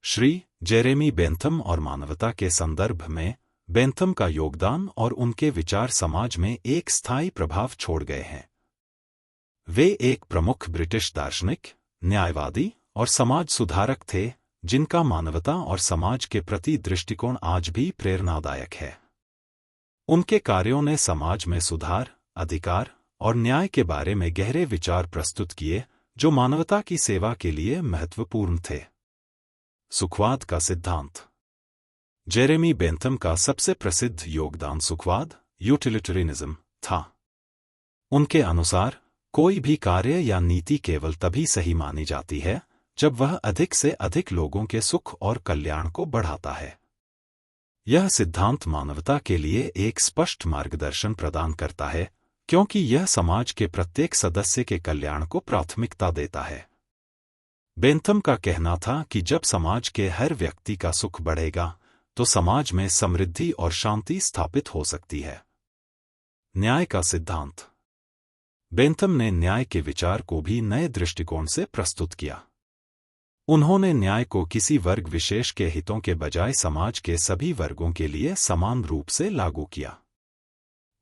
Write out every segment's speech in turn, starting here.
Shri Jeremy Bentham और मानवता के संदर्भ में बेंथम का योगदान और उनके विचार समाज में एक स्थायी प्रभाव छोड़ गए हैं। वे एक प्रमुख ब्रिटिश दार्शनिक, न्यायवादी और समाज सुधारक थे जिनका मानवता और समाज के प्रति दृष्टिकोण आज भी प्रेरणादायक है। उनके कार्यों ने समाज में सुधार, अधिकार और न्याय के बारे में गहरे विचार प्रस्तुत किए जो मानवता की सेवा के लिए महत्वपूर्ण थे। सुखवाद का सिद्धांत। जेरेमी बेंथम का सबसे प्रसिद्ध योगदान सुखवाद, यूटिलिटरियनिज्म था। उनके अनुसार कोई भी कार्य या नीति केवल तभी सही मानी जाती है जब वह अधिक से अधिक लोगों के सुख और कल्याण को बढ़ाता है। यह सिद्धांत मानवता के लिए एक स्पष्ट मार्गदर्शन प्रदान करता है क्योंकि यह समाज के प्रत्येक सदस्य के कल्याण को प्राथमिकता देता है। बेंथम का कहना था कि जब समाज के हर व्यक्ति का सुख बढ़ेगा तो समाज में समृद्धि और शांति स्थापित हो सकती है। न्याय का सिद्धांत। बेंथम ने न्याय के विचार को भी नए दृष्टिकोण से प्रस्तुत किया। उन्होंने न्याय को किसी वर्ग विशेष के हितों के बजाय समाज के सभी वर्गों के लिए समान रूप से लागू किया।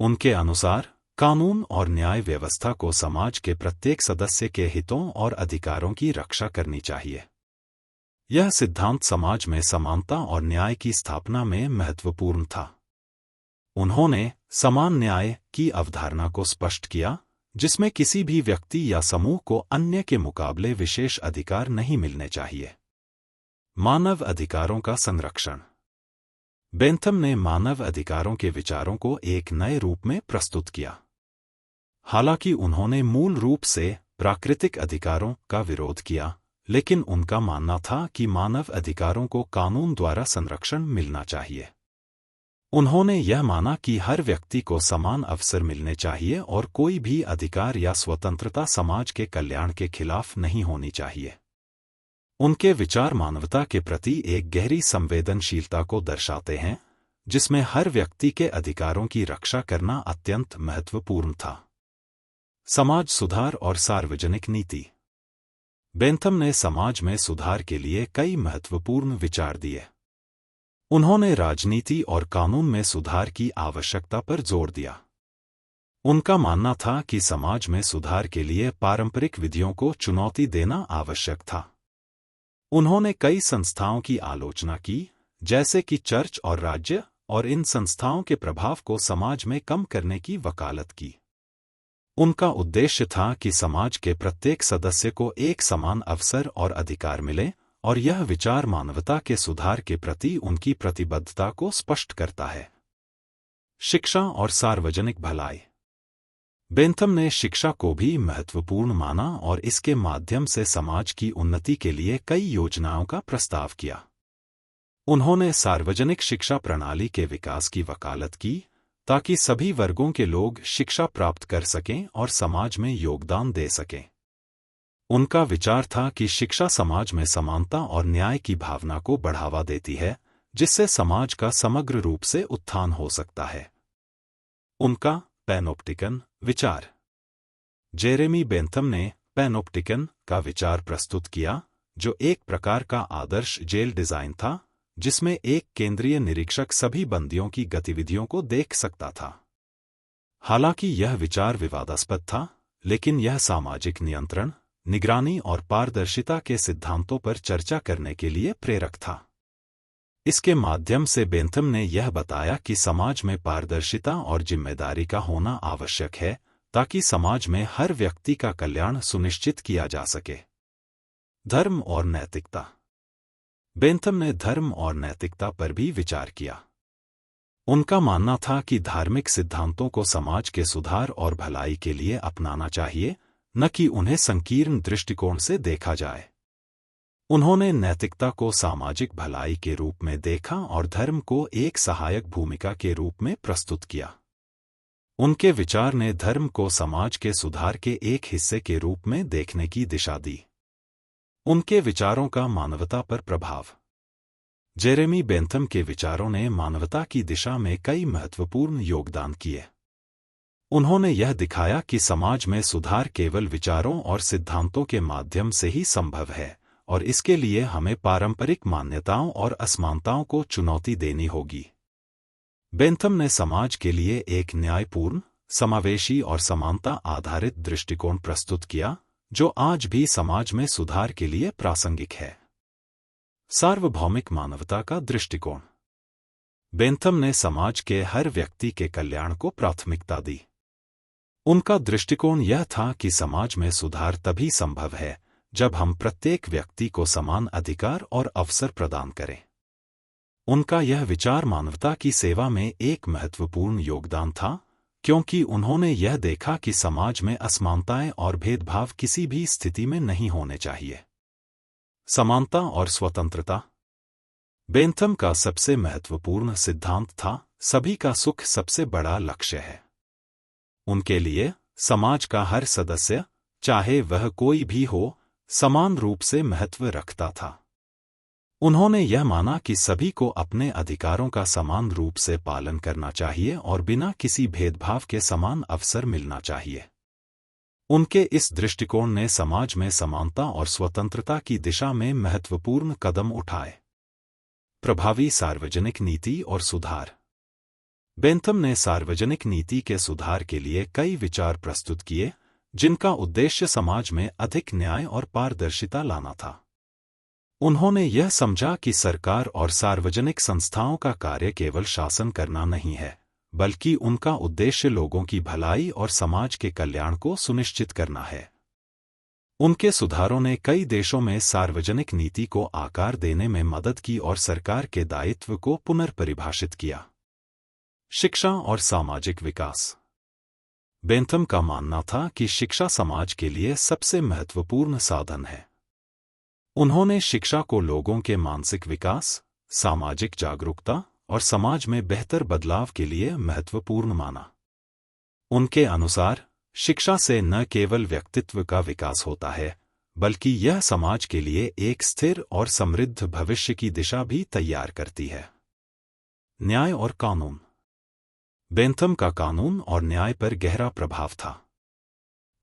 उनके अनुसार कानून और न्याय व्यवस्था को समाज के प्रत्येक सदस्य के हितों और अधिकारों की रक्षा करनी चाहिए। यह सिद्धांत समाज में समानता और न्याय की स्थापना में महत्वपूर्ण था। उन्होंने समान न्याय की अवधारणा को स्पष्ट किया, जिसमें किसी भी व्यक्ति या समूह को अन्य के मुकाबले विशेष अधिकार नहीं मिलने चाहिए। मानव अधिकारों का संरक्षण। बेंथम ने मानव अधिकारों के विचारों को एक नए रूप में प्रस्तुत किया। हालांकि उन्होंने मूल रूप से प्राकृतिक अधिकारों का विरोध किया, लेकिन उनका मानना था कि मानव अधिकारों को कानून द्वारा संरक्षण मिलना चाहिए। उन्होंने यह माना कि हर व्यक्ति को समान अवसर मिलने चाहिए और कोई भी अधिकार या स्वतंत्रता समाज के कल्याण के खिलाफ नहीं होनी चाहिए। उनके विचार मानवता के प्रति एक गहरी संवेदनशीलता को दर्शाते हैं, जिसमें हर व्यक्ति के अधिकारों की रक्षा करना अत्यंत महत्वपूर्ण था। समाज सुधार और सार्वजनिक नीति। बेंथम ने समाज में सुधार के लिए कई महत्वपूर्ण विचार दिए। उन्होंने राजनीति और कानून में सुधार की आवश्यकता पर जोर दिया। उनका मानना था कि समाज में सुधार के लिए पारंपरिक विधियों को चुनौती देना आवश्यक था। उन्होंने कई संस्थाओं की आलोचना की, जैसे कि चर्च और राज्य, और इन संस्थाओं के प्रभाव को समाज में कम करने की वकालत की। उनका उद्देश्य था कि समाज के प्रत्येक सदस्य को एक समान अवसर और अधिकार मिले, और यह विचार मानवता के सुधार के प्रति उनकी प्रतिबद्धता को स्पष्ट करता है। शिक्षा और सार्वजनिक भलाई। बेंथम ने शिक्षा को भी महत्वपूर्ण माना और इसके माध्यम से समाज की उन्नति के लिए कई योजनाओं का प्रस्ताव किया। उन्होंने सार्वजनिक शिक्षा प्रणाली के विकास की वकालत की ताकि सभी वर्गों के लोग शिक्षा प्राप्त कर सकें और समाज में योगदान दे सकें। उनका विचार था कि शिक्षा समाज में समानता और न्याय की भावना को बढ़ावा देती है, जिससे समाज का समग्र रूप से उत्थान हो सकता है। उनका पैनोप्टिकन विचार। जेरेमी बेंथम ने पैनोप्टिकन का विचार प्रस्तुत किया, जो एक प्रकार का आदर्श जेल डिजाइन था, जिसमें एक केंद्रीय निरीक्षक सभी बंदियों की गतिविधियों को देख सकता था। हालांकि यह विचार विवादास्पद था, लेकिन यह सामाजिक नियंत्रण, निगरानी और पारदर्शिता के सिद्धांतों पर चर्चा करने के लिए प्रेरक था। इसके माध्यम से बेंथम ने यह बताया कि समाज में पारदर्शिता और जिम्मेदारी का होना आवश्यक है, ताकि समाज में हर व्यक्ति का कल्याण सुनिश्चित किया जा सके। धर्म और नैतिकता। बेंथम ने धर्म और नैतिकता पर भी विचार किया। उनका मानना था कि धार्मिक सिद्धांतों को समाज के सुधार और भलाई के लिए अपनाना चाहिए, न कि उन्हें संकीर्ण दृष्टिकोण से देखा जाए। उन्होंने नैतिकता को सामाजिक भलाई के रूप में देखा और धर्म को एक सहायक भूमिका के रूप में प्रस्तुत किया। उनके विचार ने धर्म को समाज के सुधार के एक हिस्से के रूप में देखने की दिशा दी। उनके विचारों का मानवता पर प्रभाव। जेरेमी बेंथम के विचारों ने मानवता की दिशा में कई महत्वपूर्ण योगदान किए। उन्होंने यह दिखाया कि समाज में सुधार केवल विचारों और सिद्धांतों के माध्यम से ही संभव है, और इसके लिए हमें पारंपरिक मान्यताओं और असमानताओं को चुनौती देनी होगी। बेंथम ने समाज के लिए एक न्यायपूर्ण, समावेशी और समानता आधारित दृष्टिकोण प्रस्तुत किया, जो आज भी समाज में सुधार के लिए प्रासंगिक है। सार्वभौमिक मानवता का दृष्टिकोण। बेंथम ने समाज के हर व्यक्ति के कल्याण को प्राथमिकता दी। उनका दृष्टिकोण यह था कि समाज में सुधार तभी संभव है जब हम प्रत्येक व्यक्ति को समान अधिकार और अवसर प्रदान करें। उनका यह विचार मानवता की सेवा में एक महत्वपूर्ण योगदान था, क्योंकि उन्होंने यह देखा कि समाज में असमानताएं और भेदभाव किसी भी स्थिति में नहीं होने चाहिए। समानता और स्वतंत्रता। बेंथम का सबसे महत्वपूर्ण सिद्धांत था, सभी का सुख सबसे बड़ा लक्ष्य है। उनके लिए समाज का हर सदस्य, चाहे वह कोई भी हो, समान रूप से महत्व रखता था। उन्होंने यह माना कि सभी को अपने अधिकारों का समान रूप से पालन करना चाहिए और बिना किसी भेदभाव के समान अवसर मिलना चाहिए। उनके इस दृष्टिकोण ने समाज में समानता और स्वतंत्रता की दिशा में महत्वपूर्ण कदम उठाए। प्रभावी सार्वजनिक नीति और सुधार। बेंथम ने सार्वजनिक नीति के सुधार के लिए कई विचार प्रस्तुत किए, जिनका उद्देश्य समाज में अधिक न्याय और पारदर्शिता लाना था। उन्होंने यह समझा कि सरकार और सार्वजनिक संस्थाओं का कार्य केवल शासन करना नहीं है, बल्कि उनका उद्देश्य लोगों की भलाई और समाज के कल्याण को सुनिश्चित करना है। उनके सुधारों ने कई देशों में सार्वजनिक नीति को आकार देने में मदद की और सरकार के दायित्व को पुनर्परिभाषित किया। शिक्षा और सामाजिक विकास। बेंथम का मानना था कि शिक्षा समाज के लिए सबसे महत्वपूर्ण साधन है। उन्होंने शिक्षा को लोगों के मानसिक विकास, सामाजिक जागरूकता और समाज में बेहतर बदलाव के लिए महत्वपूर्ण माना। उनके अनुसार शिक्षा से न केवल व्यक्तित्व का विकास होता है, बल्कि यह समाज के लिए एक स्थिर और समृद्ध भविष्य की दिशा भी तैयार करती है। न्याय और कानून। बेंथम का कानून और न्याय पर गहरा प्रभाव था।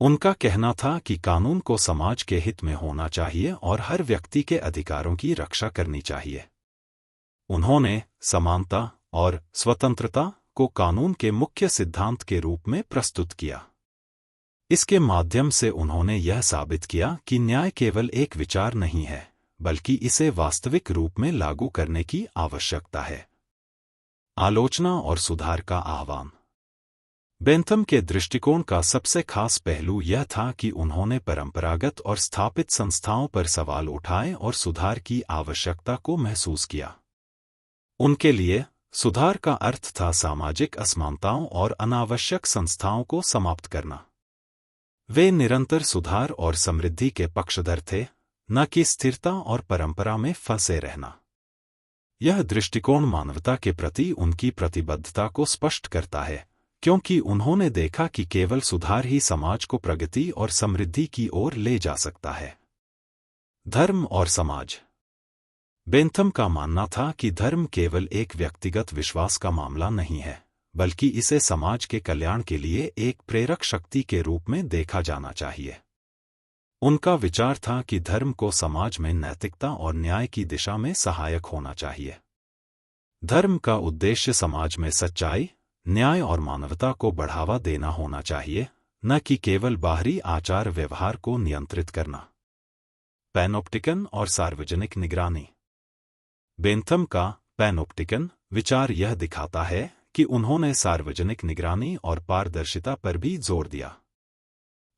उनका कहना था कि कानून को समाज के हित में होना चाहिए और हर व्यक्ति के अधिकारों की रक्षा करनी चाहिए। उन्होंने समानता और स्वतंत्रता को कानून के मुख्य सिद्धांत के रूप में प्रस्तुत किया। इसके माध्यम से उन्होंने यह साबित किया कि न्याय केवल एक विचार नहीं है, बल्कि इसे वास्तविक रूप में लागू करने की आवश्यकता है। आलोचना और सुधार का आह्वान। बेंथम के दृष्टिकोण का सबसे खास पहलू यह था कि उन्होंने परंपरागत और स्थापित संस्थाओं पर सवाल उठाए और सुधार की आवश्यकता को महसूस किया। उनके लिए सुधार का अर्थ था सामाजिक असमानताओं और अनावश्यक संस्थाओं को समाप्त करना। वे निरंतर सुधार और समृद्धि के पक्षधर थे, न कि स्थिरता और परंपरा में फंसे रहना। यह दृष्टिकोण मानवता के प्रति उनकी प्रतिबद्धता को स्पष्ट करता है, क्योंकि उन्होंने देखा कि केवल सुधार ही समाज को प्रगति और समृद्धि की ओर ले जा सकता है। धर्म और समाज। बेंथम का मानना था कि धर्म केवल एक व्यक्तिगत विश्वास का मामला नहीं है, बल्कि इसे समाज के कल्याण के लिए एक प्रेरक शक्ति के रूप में देखा जाना चाहिए। उनका विचार था कि धर्म को समाज में नैतिकता और न्याय की दिशा में सहायक होना चाहिए। धर्म का उद्देश्य समाज में सच्चाई, न्याय और मानवता को बढ़ावा देना होना चाहिए, न कि केवल बाहरी आचार व्यवहार को नियंत्रित करना। पैनोप्टिकन और सार्वजनिक निगरानी। बेंथम का पैनोप्टिकन विचार यह दिखाता है कि उन्होंने सार्वजनिक निगरानी और पारदर्शिता पर भी जोर दिया।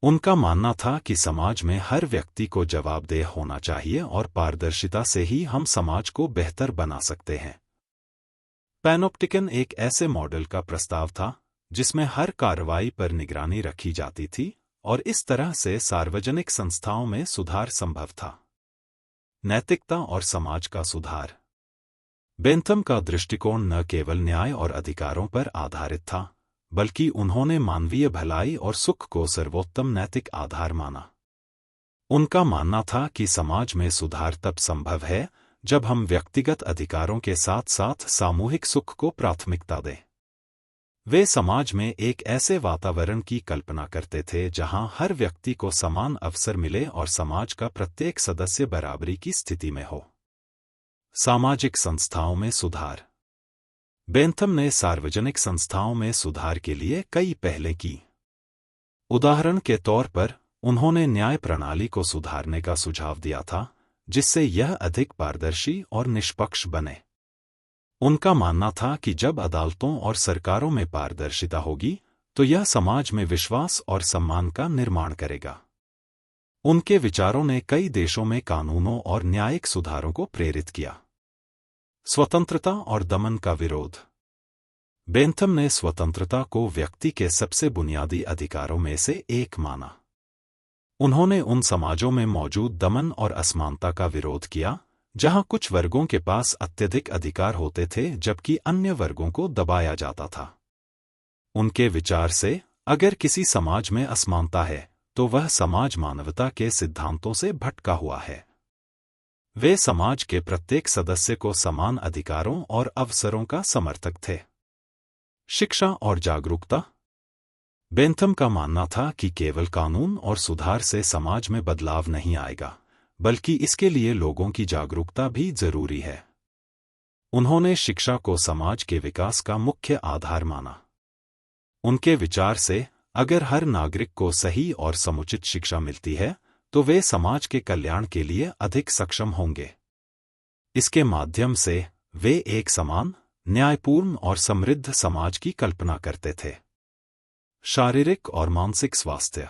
उनका मानना था कि समाज में हर व्यक्ति को जवाबदेह होना चाहिए और पारदर्शिता से ही हम समाज को बेहतर बना सकते हैं। पैनोप्टिकन एक ऐसे मॉडल का प्रस्ताव था जिसमें हर कार्रवाई पर निगरानी रखी जाती थी और इस तरह से सार्वजनिक संस्थाओं में सुधार संभव था। नैतिकता और समाज का सुधार। बेंथम का दृष्टिकोण न केवल न्याय और अधिकारों पर आधारित था, बल्कि उन्होंने मानवीय भलाई और सुख को सर्वोत्तम नैतिक आधार माना। उनका मानना था कि समाज में सुधार तब संभव है जब हम व्यक्तिगत अधिकारों के साथ साथ सामूहिक सुख को प्राथमिकता दें। वे समाज में एक ऐसे वातावरण की कल्पना करते थे जहां हर व्यक्ति को समान अवसर मिले और समाज का प्रत्येक सदस्य बराबरी की स्थिति में हो। सामाजिक संस्थाओं में सुधार। बेंथम ने सार्वजनिक संस्थाओं में सुधार के लिए कई पहलें की। उदाहरण के तौर पर उन्होंने न्याय प्रणाली को सुधारने का सुझाव दिया था, जिससे यह अधिक पारदर्शी और निष्पक्ष बने। उनका मानना था कि जब अदालतों और सरकारों में पारदर्शिता होगी, तो यह समाज में विश्वास और सम्मान का निर्माण करेगा। उनके विचारों ने कई देशों में कानूनों और न्यायिक सुधारों को प्रेरित किया। स्वतंत्रता और दमन का विरोध। बेंथम ने स्वतंत्रता को व्यक्ति के सबसे बुनियादी अधिकारों में से एक माना। उन्होंने उन समाजों में मौजूद दमन और असमानता का विरोध किया, जहां कुछ वर्गों के पास अत्यधिक अधिकार होते थे जबकि अन्य वर्गों को दबाया जाता था। उनके विचार से अगर किसी समाज में असमानता है, तो वह समाज मानवता के सिद्धांतों से भटका हुआ है। वे समाज के प्रत्येक सदस्य को समान अधिकारों और अवसरों का समर्थक थे। शिक्षा और जागरूकता। बेंथम का मानना था कि केवल कानून और सुधार से समाज में बदलाव नहीं आएगा, बल्कि इसके लिए लोगों की जागरूकता भी जरूरी है। उन्होंने शिक्षा को समाज के विकास का मुख्य आधार माना। उनके विचार से अगर हर नागरिक को सही और समुचित शिक्षा मिलती है, तो वे समाज के कल्याण के लिए अधिक सक्षम होंगे। इसके माध्यम से वे एक समान, न्यायपूर्ण और समृद्ध समाज की कल्पना करते थे। शारीरिक और मानसिक स्वास्थ्य।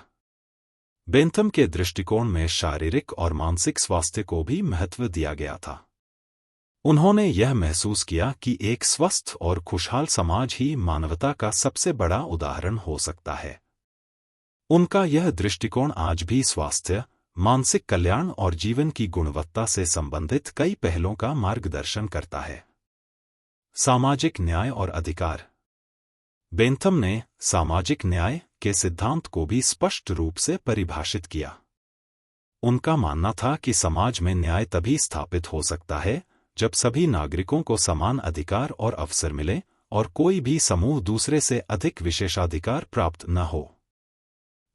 बेंथम के दृष्टिकोण में शारीरिक और मानसिक स्वास्थ्य को भी महत्व दिया गया था। उन्होंने यह महसूस किया कि एक स्वस्थ और खुशहाल समाज ही मानवता का सबसे बड़ा उदाहरण हो सकता है। उनका यह दृष्टिकोण आज भी स्वास्थ्य, मानसिक कल्याण और जीवन की गुणवत्ता से संबंधित कई पहलों का मार्गदर्शन करता है। सामाजिक न्याय और अधिकार। बेंथम ने सामाजिक न्याय के सिद्धांत को भी स्पष्ट रूप से परिभाषित किया। उनका मानना था कि समाज में न्याय तभी स्थापित हो सकता है जब सभी नागरिकों को समान अधिकार और अवसर मिले और कोई भी समूह दूसरे से अधिक विशेषाधिकार प्राप्त न हो।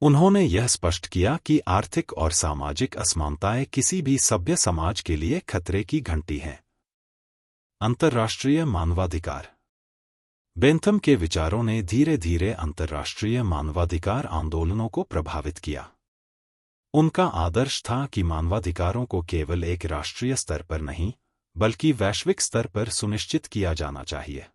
उन्होंने यह स्पष्ट किया कि आर्थिक और सामाजिक असमानताएं किसी भी सभ्य समाज के लिए खतरे की घंटी हैं। अंतर्राष्ट्रीय मानवाधिकार। बेंथम के विचारों ने धीरे धीरे अंतर्राष्ट्रीय मानवाधिकार आंदोलनों को प्रभावित किया। उनका आदर्श था कि मानवाधिकारों को केवल एक राष्ट्रीय स्तर पर नहीं, बल्कि वैश्विक स्तर पर सुनिश्चित किया जाना चाहिए।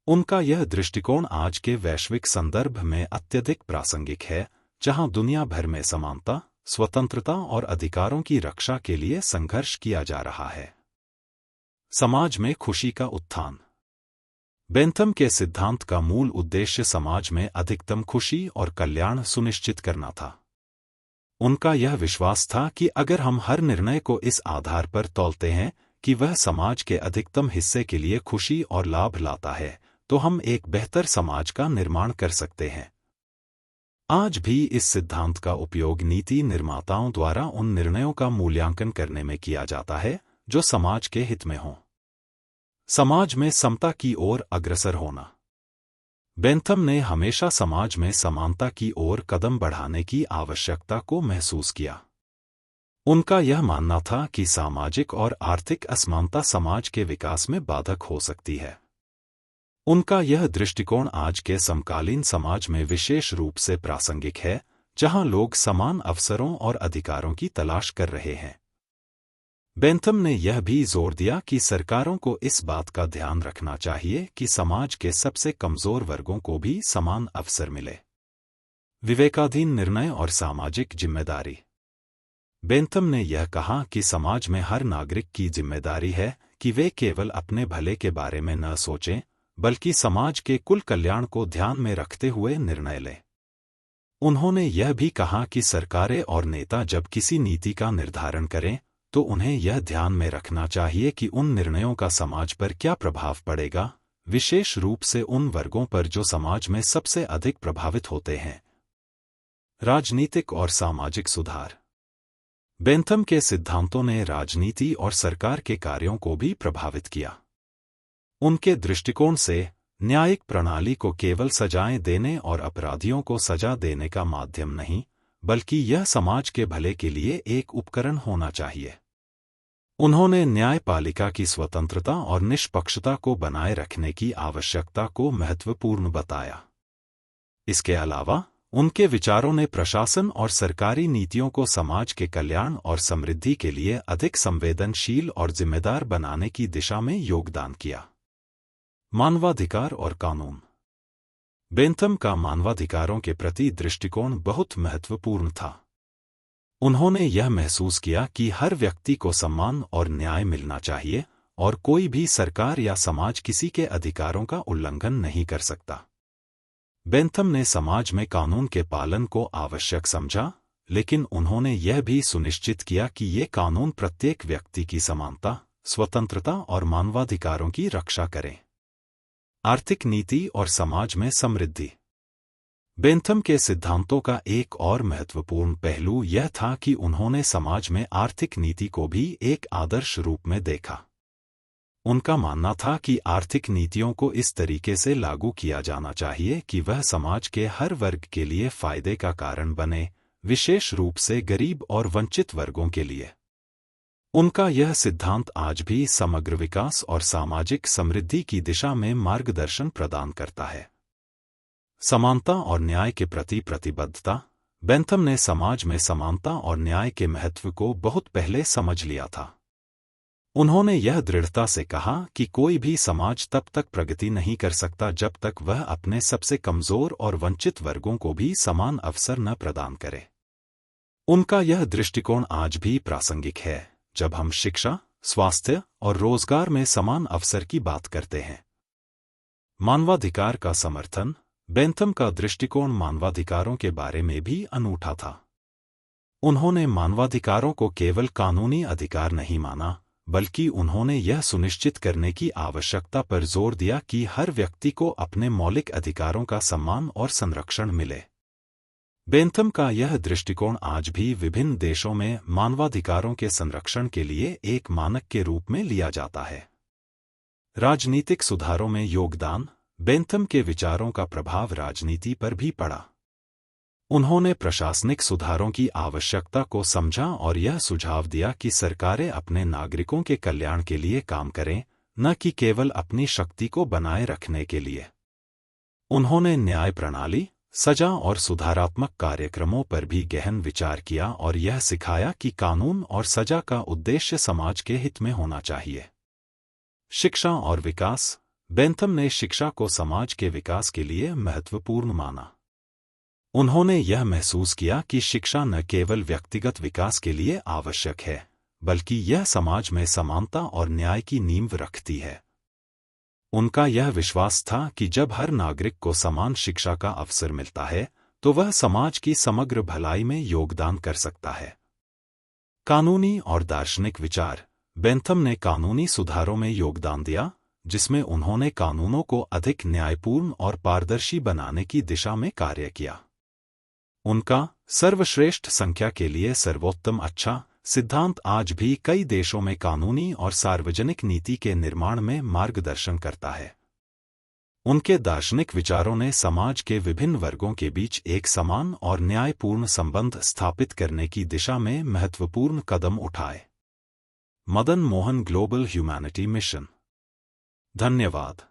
उनका यह दृष्टिकोण आज के वैश्विक संदर्भ में अत्यधिक प्रासंगिक है, जहां दुनिया भर में समानता, स्वतंत्रता और अधिकारों की रक्षा के लिए संघर्ष किया जा रहा है। समाज में खुशी का उत्थान। बेंथम के सिद्धांत का मूल उद्देश्य समाज में अधिकतम खुशी और कल्याण सुनिश्चित करना था। उनका यह विश्वास था कि अगर हम हर निर्णय को इस आधार पर तौलते हैं कि वह समाज के अधिकतम हिस्से के लिए खुशी और लाभ लाता है, तो हम एक बेहतर समाज का निर्माण कर सकते हैं। आज भी इस सिद्धांत का उपयोग नीति निर्माताओं द्वारा उन निर्णयों का मूल्यांकन करने में किया जाता है जो समाज के हित में हों। समाज में समता की ओर अग्रसर होना। बेंथम ने हमेशा समाज में समानता की ओर कदम बढ़ाने की आवश्यकता को महसूस किया। उनका यह मानना था कि सामाजिक और आर्थिक असमानता समाज के विकास में बाधक हो सकती है। उनका यह दृष्टिकोण आज के समकालीन समाज में विशेष रूप से प्रासंगिक है, जहां लोग समान अवसरों और अधिकारों की तलाश कर रहे हैं। बेंथम ने यह भी जोर दिया कि सरकारों को इस बात का ध्यान रखना चाहिए कि समाज के सबसे कमजोर वर्गों को भी समान अवसर मिले। विवेकाधीन निर्णय और सामाजिक जिम्मेदारी। बेंथम ने यह कहा कि समाज में हर नागरिक की जिम्मेदारी है कि वे केवल अपने भले के बारे में न सोचें, बल्कि समाज के कुल कल्याण को ध्यान में रखते हुए निर्णय लें। उन्होंने यह भी कहा कि सरकारें और नेता जब किसी नीति का निर्धारण करें, तो उन्हें यह ध्यान में रखना चाहिए कि उन निर्णयों का समाज पर क्या प्रभाव पड़ेगा, विशेष रूप से उन वर्गों पर जो समाज में सबसे अधिक प्रभावित होते हैं। राजनीतिक और सामाजिक सुधार। बेंथम के सिद्धांतों ने राजनीति और सरकार के कार्यों को भी प्रभावित किया। उनके दृष्टिकोण से न्यायिक प्रणाली को केवल सजाएं देने और अपराधियों को सजा देने का माध्यम नहीं, बल्कि यह समाज के भले के लिए एक उपकरण होना चाहिए। उन्होंने न्यायपालिका की स्वतंत्रता और निष्पक्षता को बनाए रखने की आवश्यकता को महत्वपूर्ण बताया। इसके अलावा उनके विचारों ने प्रशासन और सरकारी नीतियों को समाज के कल्याण और समृद्धि के लिए अधिक संवेदनशील और जिम्मेदार बनाने की दिशा में योगदान किया। मानवाधिकार और कानून। बेंथम का मानवाधिकारों के प्रति दृष्टिकोण बहुत महत्वपूर्ण था। उन्होंने यह महसूस किया कि हर व्यक्ति को सम्मान और न्याय मिलना चाहिए और कोई भी सरकार या समाज किसी के अधिकारों का उल्लंघन नहीं कर सकता। बेंथम ने समाज में कानून के पालन को आवश्यक समझा, लेकिन उन्होंने यह भी सुनिश्चित किया कि ये कानून प्रत्येक व्यक्ति की समानता, स्वतंत्रता और मानवाधिकारों की रक्षा करें। आर्थिक नीति और समाज में समृद्धि। बेंथम के सिद्धांतों का एक और महत्वपूर्ण पहलू यह था कि उन्होंने समाज में आर्थिक नीति को भी एक आदर्श रूप में देखा। उनका मानना था कि आर्थिक नीतियों को इस तरीके से लागू किया जाना चाहिए कि वह समाज के हर वर्ग के लिए फायदे का कारण बने, विशेष रूप से गरीब और वंचित वर्गों के लिए। उनका यह सिद्धांत आज भी समग्र विकास और सामाजिक समृद्धि की दिशा में मार्गदर्शन प्रदान करता है। समानता और न्याय के प्रति प्रतिबद्धता। बेंथम ने समाज में समानता और न्याय के महत्व को बहुत पहले समझ लिया था। उन्होंने यह दृढ़ता से कहा कि कोई भी समाज तब तक प्रगति नहीं कर सकता जब तक वह अपने सबसे कमजोर और वंचित वर्गों को भी समान अवसर न प्रदान करे। उनका यह दृष्टिकोण आज भी प्रासंगिक है, जब हम शिक्षा, स्वास्थ्य और रोजगार में समान अवसर की बात करते हैं। मानवाधिकार का समर्थन। बेंथम का दृष्टिकोण मानवाधिकारों के बारे में भी अनूठा था। उन्होंने मानवाधिकारों को केवल कानूनी अधिकार नहीं माना, बल्कि उन्होंने यह सुनिश्चित करने की आवश्यकता पर जोर दिया कि हर व्यक्ति को अपने मौलिक अधिकारों का सम्मान और संरक्षण मिले। बेंथम का यह दृष्टिकोण आज भी विभिन्न देशों में मानवाधिकारों के संरक्षण के लिए एक मानक के रूप में लिया जाता है। राजनीतिक सुधारों में योगदान। बेंथम के विचारों का प्रभाव राजनीति पर भी पड़ा। उन्होंने प्रशासनिक सुधारों की आवश्यकता को समझा और यह सुझाव दिया कि सरकारें अपने नागरिकों के कल्याण के लिए काम करें, न कि केवल अपनी शक्ति को बनाए रखने के लिए। उन्होंने न्याय प्रणाली, सजा और सुधारात्मक कार्यक्रमों पर भी गहन विचार किया और यह सिखाया कि कानून और सजा का उद्देश्य समाज के हित में होना चाहिए। शिक्षा और विकास। बेंथम ने शिक्षा को समाज के विकास के लिए महत्वपूर्ण माना। उन्होंने यह महसूस किया कि शिक्षा न केवल व्यक्तिगत विकास के लिए आवश्यक है, बल्कि यह समाज में समानता और न्याय की नींव रखती है। उनका यह विश्वास था कि जब हर नागरिक को समान शिक्षा का अवसर मिलता है, तो वह समाज की समग्र भलाई में योगदान कर सकता है। कानूनी और दार्शनिक विचार। बेंथम ने कानूनी सुधारों में योगदान दिया, जिसमें उन्होंने कानूनों को अधिक न्यायपूर्ण और पारदर्शी बनाने की दिशा में कार्य किया। उनका सर्वश्रेष्ठ संख्या के लिए सर्वोत्तम अच्छा सिद्धांत आज भी कई देशों में कानूनी और सार्वजनिक नीति के निर्माण में मार्गदर्शन करता है। उनके दार्शनिक विचारों ने समाज के विभिन्न वर्गों के बीच एक समान और न्यायपूर्ण संबंध स्थापित करने की दिशा में महत्वपूर्ण कदम उठाए। Madan Mohan global humanity mission. धन्यवाद।